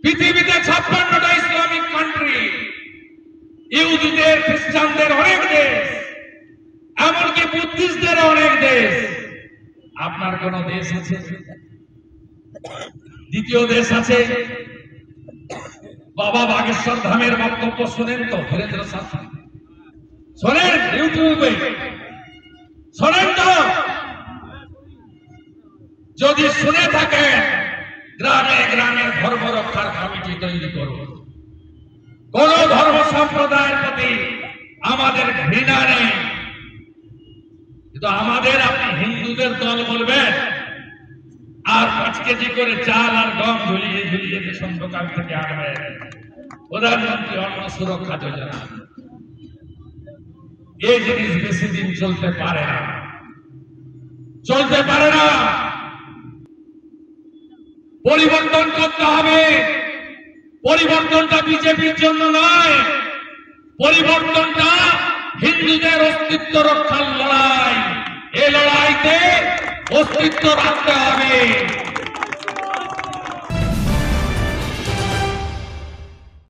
পৃথিবীতে 56টা Islamic country, ইহুদিদের খ্রিস্টানদের অনেক দেশ, এমনকি বুদ্ধিস্টদের অনেক দেশ। আপনার কোন দেশ আছে? দ্বিতীয় দেশ আছে? বাবা বাগেশ্বর ধামের বক্তব্য শোনেন তো ধীরেন্দ্র শাস্ত্রী, শোনেন ইউটিউবে, শোনেন তো। যদি শুনে থাকেন, গ্রামে গ্রামে ধর্ম রক্ষার কমিটি তৈরি করুন। কোন ধর্ম সম্প্রদায়ের প্রতি আমাদের ঘৃণা নেই, কিন্তু আমাদের আপনি হিন্দুদের দল বলবেন আর 5 কেজি করে চাল আর গম ঝুলিয়ে ঝুলিয়ে রেশন দোকান থেকে আনবেন। প্রধানমন্ত্রী অন্ন সুরক্ষা যোজনা, এই জিনিস বেশি দিন চলতে পারে না, চলতে পারে না। পরিবর্তন করতে হবে। পরিবর্তনটা বিজেপির জন্য নয়, পরিবর্তনটা হিন্দুদের অস্তিত্ব রক্ষার লড়াই। এই লড়াইতে অস্তিত্ব রাখতে হবে।